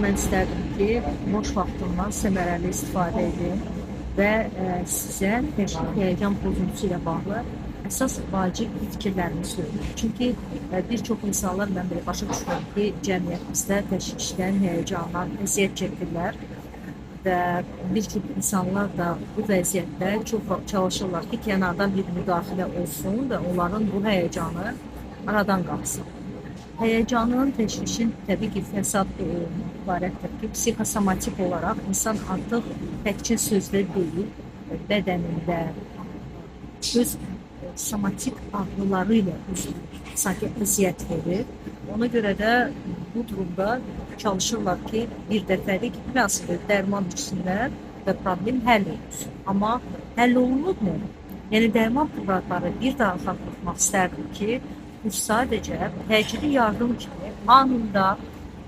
Mən istərdim ki, boş vaxtımdan səmərəli istifadə edim və sizə təşvik həyəcan pozuntusu ilə bağlı əsas vacib fikirlərimi söyləyim. Çünki bir çox insanlar mən belə başa düşürəm ki, cəmiyyətimizdə təşvişdən, həyəcandan əziyyət çəkirlər və bir çox insanlar da bu vəziyyətdə çox vaxt çalışırlar ki, kənardan bir müdaxilə olsun və onların bu həyəcanı aradan qalsın. Həyəcanın, təşvişin təbii ki, fəsad ibarətdir ki, psixosomatik olaraq insan artıq təkcə sözdə deyil, bədənində, öz somatik ağrıları ilə sanki əziyyət verir. Ona görə də bu durumda çalışırlar ki, bir dəfəlik münasibət dərman içsinlər və problem həll olunsun. Amma həll olunurmu? Yəni, dərman preparatları bir daha xatırlatmaq istərdim ki, bu sadəcə təcili yardım kimi anında,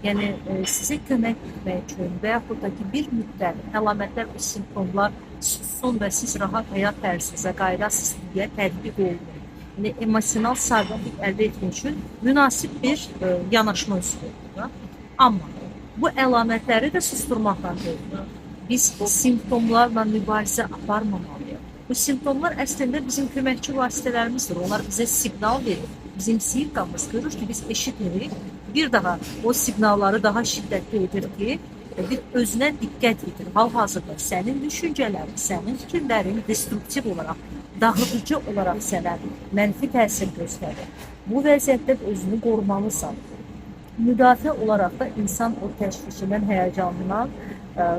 yəni sizə kömək etmək üçün və yaxud da ki, bir müddət əlamətlər və simptomlar sussun və siz rahat həyat tərzinizə, qayda sistemiyə tətbiq olunur. Yəni, emosional sağlamlıq əldə etmək üçün münasib bir yanaşma üsuludur. Amma bu əlamətləri də susturmaqla deyil. Biz simptomlarla mübarizə aparmamalıyıq. Bu simptomlar əslində bizim köməkçi vasitələrimizdir. Onlar bizə siqnal verir. Bizim siqnalımız görür ki, biz eşitmirik. Bir daha o siqnalları daha şiddətli edir ki, bir özünə diqqət edir. Hal-hazırda sənin düşüncələrin, sənin fikirlərin destruktiv olaraq, dağıdıcı olaraq sənə mənfi təsir göstərir. Bu vəziyyətdə özünü qorumalısan. Müdafiə olaraq da insan o təşvişindən, həyəcanından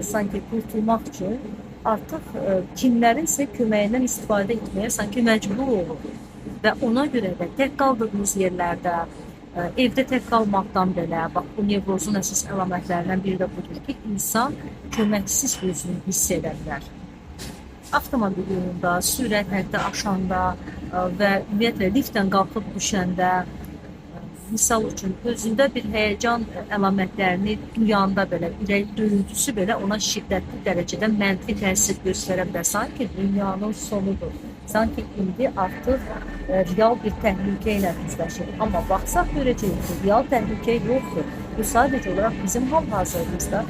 sanki qurtulmaq üçün artıq kimlərin isə köməyindən istifadə etməyə sanki məcbur olur. Və ona görə də tək qaldığımız yerlərdə, evdə tək qalmaqdan belə, bax, bu nevrozun əsas əlamətlərindən biri də budur ki, insan köməksiz özünü hiss edə bilər. Avtomobil yolunda, sürət həddi aşanda və ümumiyyətlə liftdən qalxıb düşəndə, misal üçün, özündə bir həyəcan əlamətlərini duyanda belə, ürək döyüntüsü belə ona şiddətli dərəcədə mənfi təsir göstərə bilər. Sanki dünyanın sonudur. Sanki indi artıq real bir təhlükə ilə üzləşir. Amma baxsaq görəcəyik ki, real təhlükə yoxdur. Bu sadəcə olaraq bizim hal-hazırımızda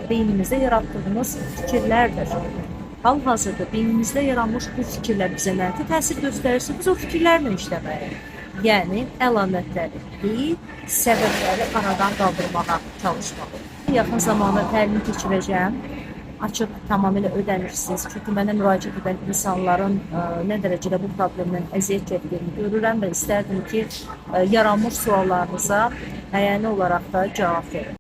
beynimizdə yaratdığımız fikirlərdir. Hal-hazırda beynimizdə yaranmış bu fikirlər bizə mənfi təsir göstərirsə, biz o fikirlərlə işləməliyik. Yəni, əlamətləri deyil, səbəbləri aradan qaldırmağa çalışmalıyıq. Yaxın zamanda təlim keçirəcəm. Açıq tamamilə ödənirsiniz. Çünki mənə müraciət edən insanların nə dərəcədə bu problemdən əziyyət çəkdiyini görürəm və istərdim ki, yaranmış suallarınıza əyani olaraq da cavab verin.